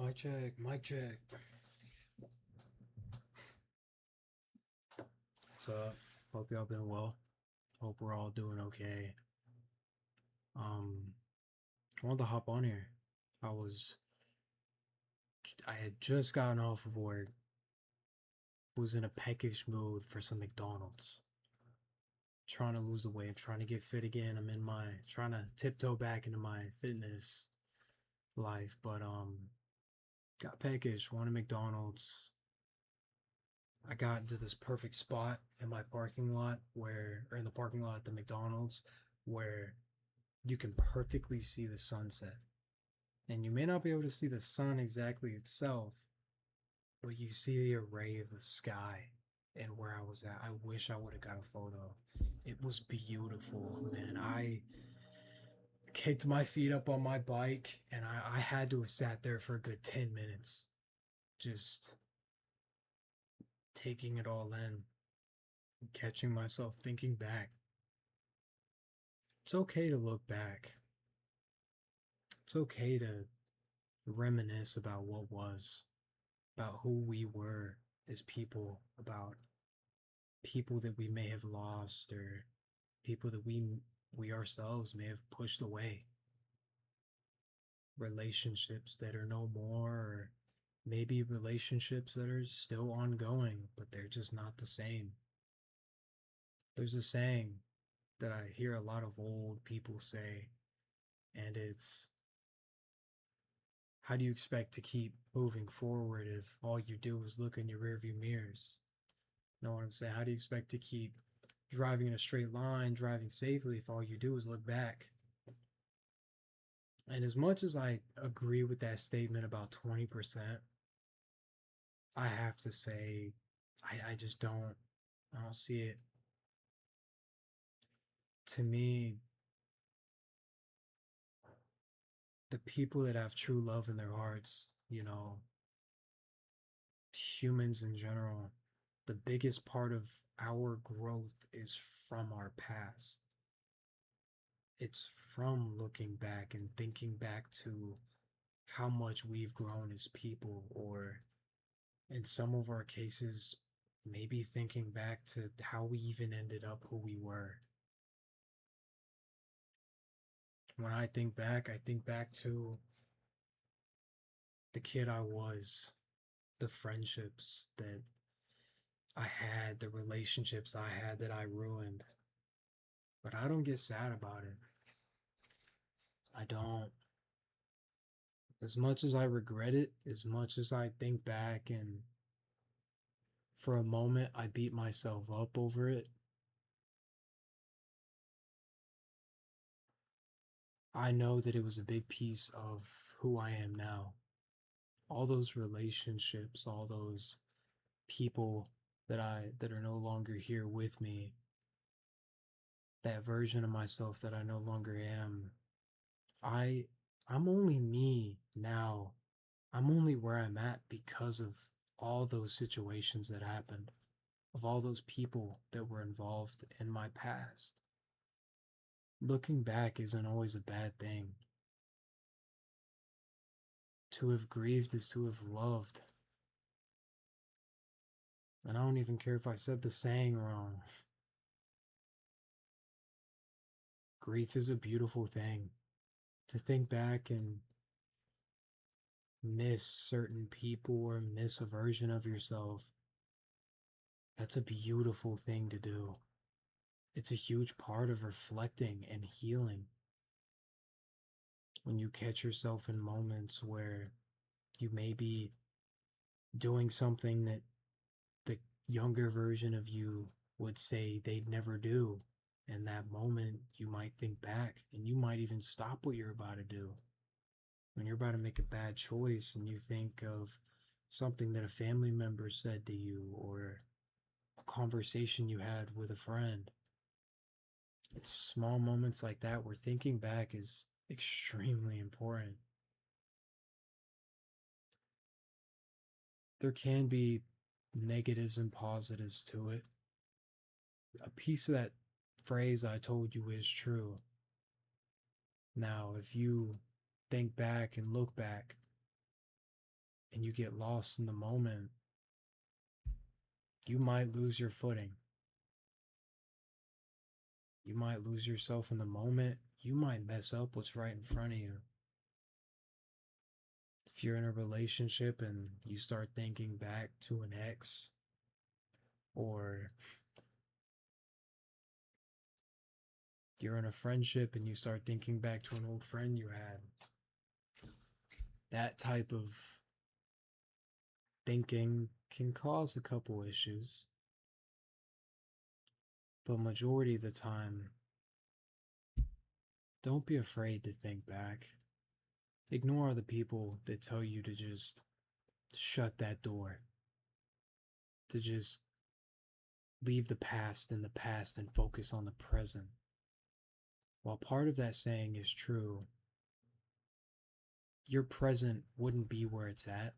Mic check, mic check. What's up? Hope y'all been well. Hope we're all doing okay. Um, I wanted to hop on here. I was, I had just gotten off of work. Was in a peckish mood for some McDonald's. Trying to lose the weight. I'm trying to get fit again. I'm in my trying to tiptoe back into my fitness life, but got peckish. Wanted McDonald's. I got into this perfect spot in my parking lot or in the parking lot at the McDonald's, where you can perfectly see the sunset. And you may not be able to see the sun exactly itself, but you see the array of the sky and where I was at. I wish I would have got a photo. It was beautiful, man. I kicked my feet up on my bike and I had to have sat there for a good 10 minutes, just taking it all in, catching myself thinking back. It's okay to look back. It's okay to reminisce about what was, about who we were as people, about people that we may have lost or people that we ourselves may have pushed away, relationships that are no more, or maybe relationships that are still ongoing but they're just not the same. There's a saying that I hear a lot of old people say, and it's, how do you expect to keep moving forward if all you do is look in your rearview mirrors? Know what I'm saying? How do you expect to keep driving in a straight line, driving safely, if all you do is look back? And as much as I agree with that statement about 20%, I have to say I just don't see it. To me, the people that have true love in their hearts, humans in general, the biggest part of our growth is from our past. It's from looking back and thinking back to how much we've grown as people, or in some of our cases, maybe thinking back to how we even ended up who we were. When I think back to the kid I was, the friendships that I had, the relationships I had that I ruined. But I don't get sad about it. I don't. As much as I regret it, as much as I think back and for a moment I beat myself up over it, I know that it was a big piece of who I am now. All those relationships, all those people that are no longer here with me, that version of myself that I no longer am. I I'm only me now. I'm only where I'm at because of all those situations that happened, of all those people that were involved in my past. Looking back isn't always a bad thing. To have grieved is to have loved. And I don't even care if I said the saying wrong. Grief is a beautiful thing. To think back and miss certain people or miss a version of yourself, that's a beautiful thing to do. It's a huge part of reflecting and healing. When you catch yourself in moments where you may be doing something that the younger version of you would say they'd never do. In that moment, you might think back and you might even stop what you're about to do. When you're about to make a bad choice and you think of something that a family member said to you or a conversation you had with a friend. It's small moments like that where thinking back is extremely important. There can be negatives and positives to it. A piece of that phrase I told you is true. Now, if you think back and look back, and you get lost in the moment, you might lose your footing. You might lose yourself in the moment. You might mess up what's right in front of you. If you're in a relationship and you start thinking back to an ex, or you're in a friendship and you start thinking back to an old friend you had, that type of thinking can cause a couple issues. But majority of the time, don't be afraid to think back. Ignore the people that tell you to just shut that door, to just leave the past in the past and focus on the present. While part of that saying is true, your present wouldn't be where it's at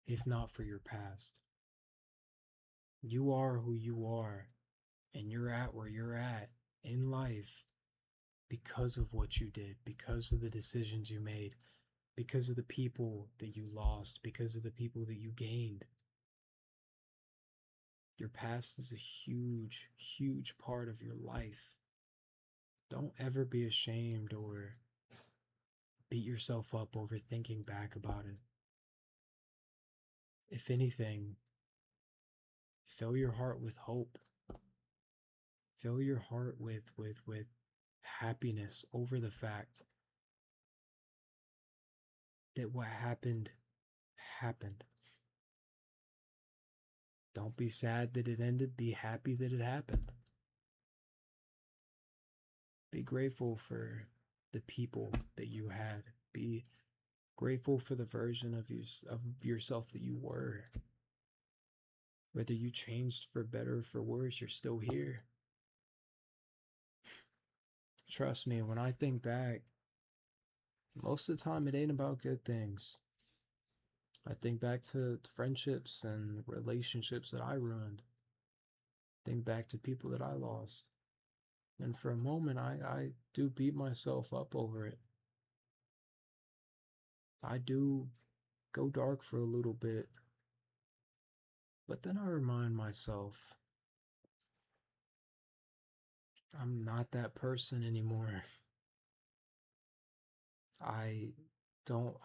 if not for your past. You are who you are, and you're at where you're at in life because of what you did, because of the decisions you made, because of the people that you lost, because of the people that you gained. Your past is a huge, huge part of your life. Don't ever be ashamed or beat yourself up over thinking back about it. If anything, fill your heart with hope. Fill your heart with happiness over the fact that what happened happened. Don't be sad that it ended, be happy that it happened. Be grateful for the people that you had. Be grateful for the version of yourself that you were. Whether you changed for better or for worse, you're still here. Trust me, when I think back, most of the time it ain't about good things. I think back to friendships and relationships that I ruined. Think back to people that I lost. And for a moment, I do beat myself up over it. I do go dark for a little bit. But then I remind myself, I'm not that person anymore. I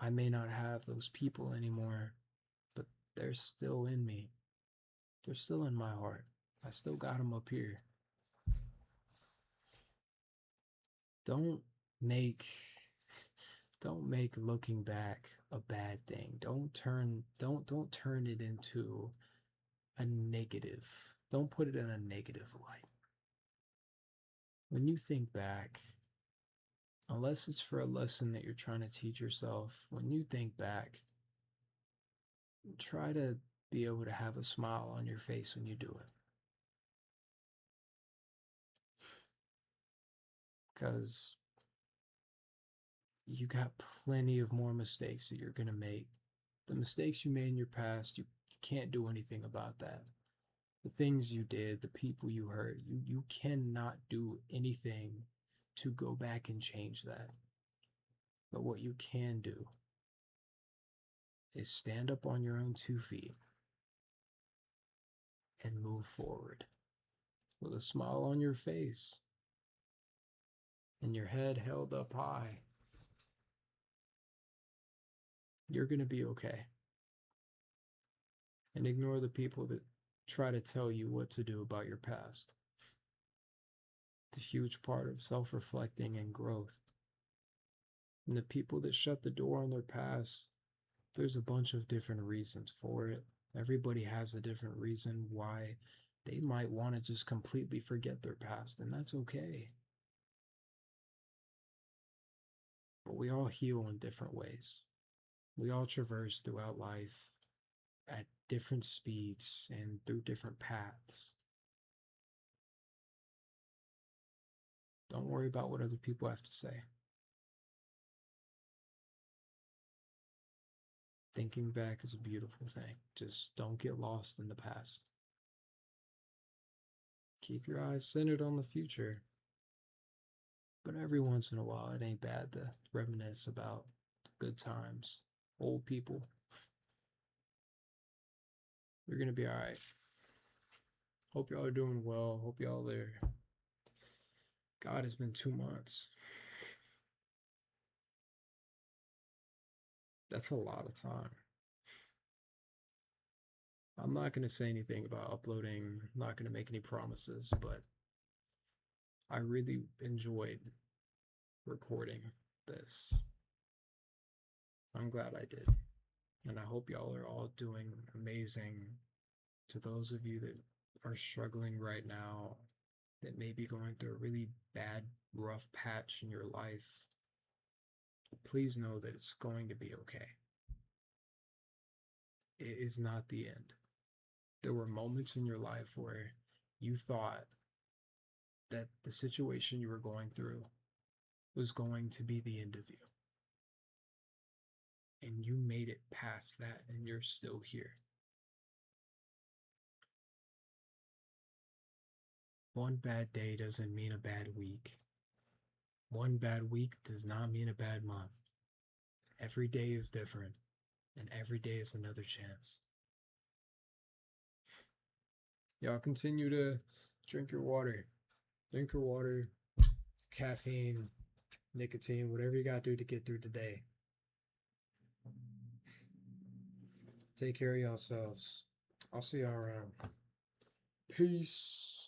I may not have those people anymore, but they're still in me. They're still in my heart. I still got them up here. Don't make don't make looking back a bad thing. Don't turn it into a negative. Don't put it in a negative light. When you think back, unless it's for a lesson that you're trying to teach yourself, when you think back, try to be able to have a smile on your face when you do it. Because you got plenty of more mistakes that you're going to make. The mistakes you made in your past, you can't do anything about that. The things you did, the people you hurt, you cannot do anything to go back and change that. But what you can do is stand up on your own 2 feet and move forward with a smile on your face and your head held up high. You're going to be okay. And ignore the people that try to tell you what to do about your past. It's a huge part of self reflecting and growth. And the people that shut the door on their past, there's a bunch of different reasons for it. Everybody has a different reason why they might want to just completely forget their past, and that's okay. But we all heal in different ways. We all traverse throughout life at different speeds and through different paths. Don't worry about what other people have to say. Thinking back is a beautiful thing. Just don't get lost in the past. Keep your eyes centered on the future. But every once in a while, it ain't bad to reminisce about good times, old people. You're gonna be all right. Hope y'all are doing well. Hope y'all are. God, it's been 2 months. That's a lot of time. I'm not gonna say anything about uploading. I'm not gonna make any promises, but I really enjoyed recording this. I'm glad I did. And I hope y'all are all doing amazing. To those of you that are struggling right now, that may be going through a really bad, rough patch in your life, please know that it's going to be okay. It is not the end. There were moments in your life where you thought that the situation you were going through was going to be the end of you. And you made it past that, and you're still here. One bad day doesn't mean a bad week. One bad week does not mean a bad month. Every day is different, and every day is another chance. Y'all continue to drink your water. Drink your water, caffeine, nicotine, whatever you gotta do to get through the day. Take care of yourselves. I'll see y'all around. Peace.